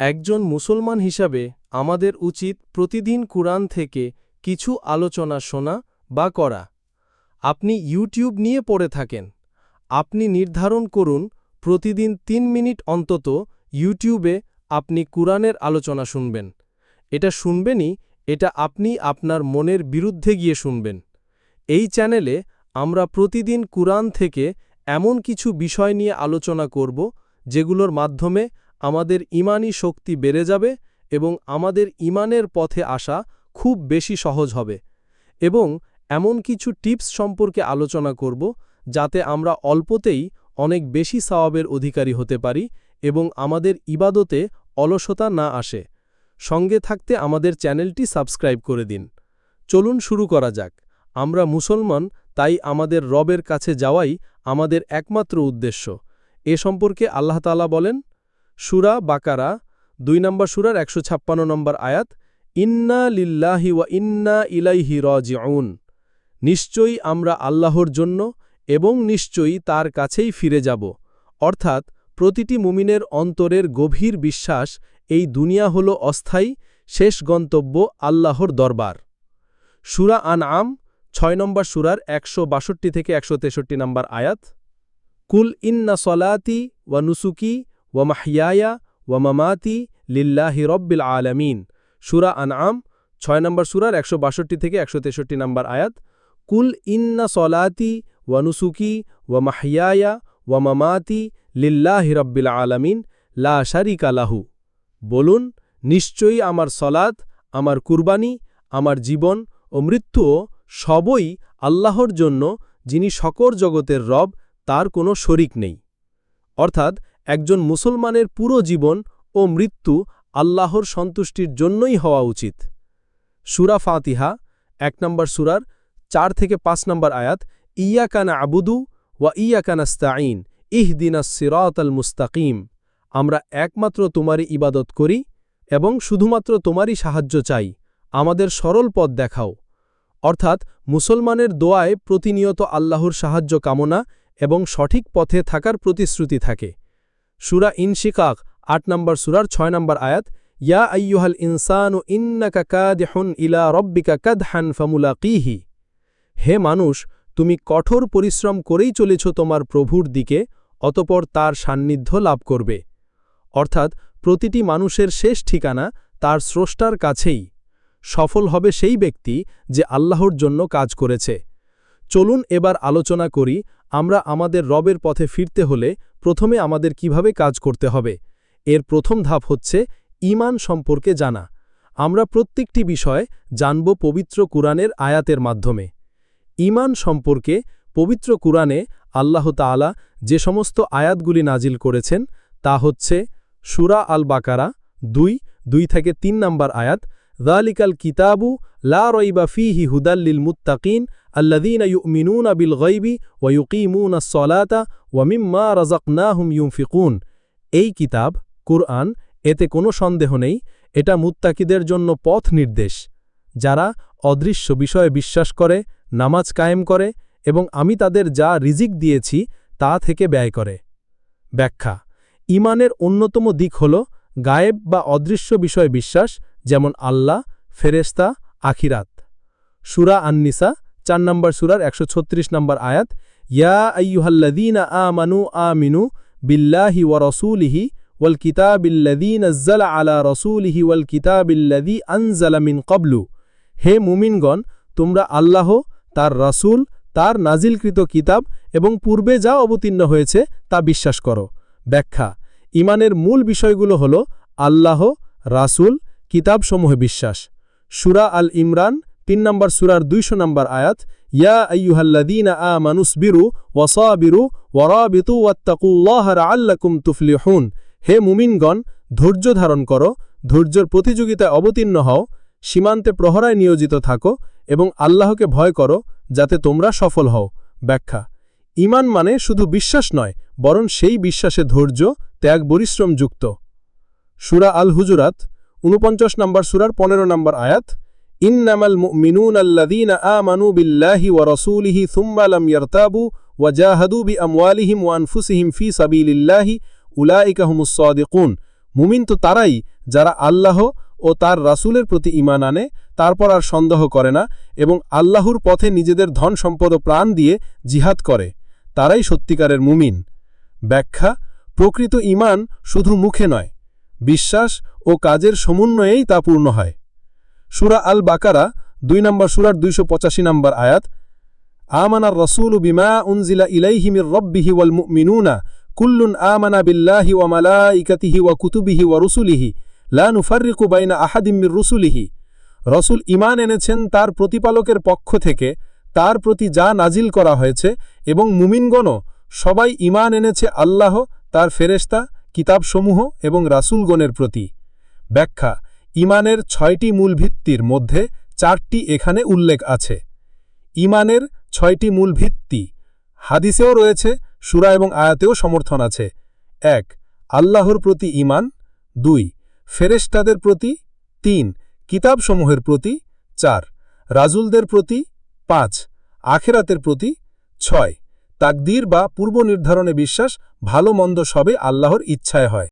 একজন মুসলমান হিসাবে আমাদের উচিত প্রতিদিন কুরআন থেকে কিছু আলোচনা শোনা বা করা। আপনি ইউটিউব নিয়ে পড়ে থাকেন। আপনি নির্ধারণ করুন প্রতিদিন ৩ মিনিট অন্তত ইউটিউবে আপনি কুরআনের আলোচনা শুনবেন। এটা শুনবেনই, এটা আপনি আপনার মনের বিরুদ্ধে গিয়ে শুনবেন। এই চ্যানেলে আমরা প্রতিদিন কুরআন থেকে এমন কিছু বিষয় নিয়ে আলোচনা করব যেগুলোর মাধ্যমে আমাদের ঈমানি শক্তি বেড়ে যাবে এবং আমাদের ঈমানের পথে আসা খুব বেশি সহজ হবে, এবং এমন কিছু টিপস সম্পর্কে আলোচনা করব যাতে আমরা অল্পতেই অনেক বেশি সওয়াবের অধিকারী হতে পারি এবং আমাদের ইবাদতে অলসতা না আসে। সঙ্গে থাকতে আমাদের চ্যানেলটি সাবস্ক্রাইব করে দিন। চলুন শুরু করা যাক। আমরা মুসলমান, তাই আমাদের রবের কাছে যাওয়াই আমাদের একমাত্র উদ্দেশ্য। এ সম্পর্কে আল্লাহ তাআলা বলেন, সূরা বাকারা ২ নম্বর সূরার ১৫৬ নম্বর আয়াত, ইন্না লিল্লাহি ওয়া ইন্না ইলাইহি রাজিউন। নিশ্চয়ই আমরা আল্লাহর জন্য এবং নিশ্চয়ই তার কাছেই ফিরে যাব। অর্থাৎ প্রতিটি মুমিনের অন্তরের গভীর বিশ্বাস এই দুনিয়া হল অস্থায়ী, শেষ গন্তব্য আল্লাহর দরবার। সূরা আনআম ৬ নম্বর সূরার ১৬২ থেকে ১৬৩ নম্বর আয়াত, কুল ইন্না সলাতি ওয়া নুসুকি ওয়া মাহইয়ায়া ওয়া মামাতি লিল্লাহি রব্বিল আলামিন। সূরা আনআম ৬ নম্বর সূরার ১৬২ থেকে ১৬৩ নম্বর আয়াত, কুল ইন্না সলাতি ওয়া নুসুকি ওয়া মাহইয়ায়া ওয়া মামাতি লিল্লাহি রব্বিল আলামিন লা শারিকা লাহু। বলুন, নিশ্চয়ই আমার সলাত, আমার কুরবানি, আমার জীবন ও মৃত্যুও সবই আল্লাহর জন্য, যিনি সকল জগতের রব, তার কোনো শরিক নেই। অর্থাৎ একজন মুসলমানের পুরো জীবন ও মৃত্যু আল্লাহর সন্তুষ্টির জন্যই হওয়া উচিত। সূরা ফাতিহা ১ নম্বর সূরার ৪ থেকে ৫ নম্বর আয়াত, ইয়াকা না'বুদু ওয়া ইয়াকা নাস্তাঈন ইহদিনাস সিরাতাল মুস্তাকিম। আমরা একমাত্র তোমারই ইবাদত করি এবং শুধুমাত্র তোমারই সাহায্য চাই, আমাদের সরল পথ দেখাও। অর্থাৎ মুসলমানের দোয়ায় প্রতিনিয়ত আল্লাহর সাহায্য কামনা এবং সঠিক পথে থাকার প্রতিশ্রুতি থাকে। সূরা ইনশিকাক ৮ নম্বর সূরার ৬ নম্বর আয়াত, ইয়া আইয়ুহাল ইনসানু ইন্নাকা কাদিহুন ইলা রব্বিকা কাদহান ফামুলাকিহি। হে মানুষ, তুমি কঠোর পরিশ্রম করেই চলেছ তোমার প্রভুর দিকে, অতঃপর তার সান্নিধ্য লাভ করবে। অর্থাৎ প্রতিটি মানুষের শেষ ঠিকানা তার স্রষ্টার কাছেই। সফল হবে সেই ব্যক্তি যে আল্লাহর জন্য কাজ করেছে। চলুন এবার আলোচনা করি আমরা আমাদের রবের পথে ফিরতে হলে প্রথমে আমাদের কিভাবে কাজ করতে হবে। এর প্রথম ধাপ হচ্ছে ঈমান সম্পর্কে জানা। আমরা প্রত্যেকটি বিষয় জানব পবিত্র কুরআনের আয়াতের মাধ্যমে। ঈমান সম্পর্কে পবিত্র কুরআনে আল্লাহ তাআলা যে সমস্ত আয়াতগুলি নাজিল করেছেন তা হচ্ছে সূরা আল বাকারা ২ থেকে ৩ নম্বর আয়াত, যালিকাল কিতাবু লা রাইবা ফীহি হুদাল লিল মুত্তাকিন আল্লাযীনা ইউমিনুনা বিল গায়বি ওয়া ইউকিমুনাস সালাতা ওয়া মিম্মা রাযাকনাহুম ইউনফিকুন। এই কিতাব কুরআন, এতে কোনো সন্দেহ নেই, এটা মুত্তাকিদের জন্য পথ নির্দেশ, যারা অদৃশ্য বিষয়ে বিশ্বাস করে, নামাজ কায়েম করে এবং আমি তাদের যা রিজিক দিয়েছি তা থেকে ব্যয় করে। ব্যাখ্যা: ঈমানের অন্যতম দিক হল গায়েব বা অদৃশ্য বিষয়ে বিশ্বাস, যেমন আল্লাহ, ফেরেশতা, আখিরাত। সূরা আন-নিসা ৪ নম্বর সূরার ১৩৬ নম্বর আয়াত, ইয়া আইয়ুহাল্লাযীনা আমানু আমিনু বিল্লাহি ওয়া রাসূলিহি ওয়াল কিতাবিল্লাযী নাযালা আলা রাসূলিহি ওয়াল কিতাবিল্লাযী আনজালা মিন ক্বাবলু। হে মুমিনগণ, তোমরা আল্লাহ, তার রাসূল, তার নাজিলকৃত কিতাব এবং পূর্বে যা অবতীর্ণ হয়েছে তা বিশ্বাস করো। ব্যাখ্যা: ঈমানের মূল বিষয়গুলো হল আল্লাহ, রাসূল, কিতাবসমূহে বিশ্বাস। সূরা আল ইমরান ৩ নম্বর সূরার ২০০ নম্বর আয়াত, ইয়া আইয়ুহাল্লাযীনা আমানুসবিরু ওয়া সাবিরু ওয়া রাবিতু ওয়াত্তাকুল্লাহা লাআল্লাকুম তুফলিহুন। হে মুমিনগণ, ধৈর্য ধারণ করো, ধৈর্যের প্রতিযোগিতায় অবতীর্ণ হও, সীমান্তে প্রহরায় নিয়োজিত থাকো এবং আল্লাহকে ভয় করো যাতে তোমরা সফল হও। ব্যাখ্যা: ঈমান মানে শুধু বিশ্বাস নয়, বরং সেই বিশ্বাসে ধৈর্য, ত্যাগ, পরিশ্রম যুক্ত। সূরা আল হুজুরাত ৪৯ নম্বর সূরার ১৫ নম্বর আয়াত, ইন্নামাল মুমিনুনা আল্লাযীনা আমানু বিল্লাহি ওয়া রাসূলিহি সুম্মা লাম ইয়ারতাবু ওয়া জাহাদু বিআমওয়ালিহিম ওয়া আনফুসিহিম ফি সাবিলিল্লাহি উলাইকা হুমুস সাদিকুন। মুমিন তো তারাই যারা আল্লাহ ও তার রাসূলের প্রতি ঈমান আনে, তারপর আর সন্দেহ করে না এবং আল্লাহর পথে নিজেদের ধন সম্পদ ও প্রাণ দিয়ে জিহাদ করে, তারাই সত্যিকারের মুমিন। ব্যাখ্যা: প্রকৃত ঈমান শুধু মুখে নয়, বিশ্বাস ও কাজের সমন্বয়েই তা পূর্ণ হয়। সূরা আল বাকারা 2 নম্বর সূরার 285 নম্বর আয়াত: আমানার রাসূলু বিমা উনজিলা ইলাইহি মির রাব্বিহি ওয়াল মুমিনুনা কুল্লুন আমানা বিল্লাহি ওয়া মালাইকাতিহি ওয়া কুতুবিহি ওয়া রুসুলিহি লা নুফাররিকু বাইনা আহাদিম মির রুসুলিহি। রাসূল ঈমান এনেছেন তার প্রতিপালকের পক্ষ থেকে তার প্রতি যা নাজিল করা হয়েছে, এবং মুমিনগণও সবাই ঈমান এনেছে আল্লাহ, তার ফেরেশতা, কিতাবসমূহ এবং রাসূলগণের প্রতি। ব্যাখ্যা: ঈমানের 6টি মূল ভিত্তির মধ্যে 4টি এখানে উল্লেখ আছে। ঈমানের 6টি মূল ভিত্তি হাদিসেও রয়েছে, সূরা এবং আয়াতেও সমর্থন আছে। 1. আল্লাহর প্রতি ঈমান। 2. ফেরেশতাদের প্রতি। 3. কিতাবসমূহের প্রতি। 4. রাসূলদের প্রতি। 5. আখিরাতের প্রতি। 6. তাকদীর বা পূর্ব নির্ধারণে বিশ্বাস, ভালো মন্দ সবে আল্লাহর ইচ্ছায় হয়।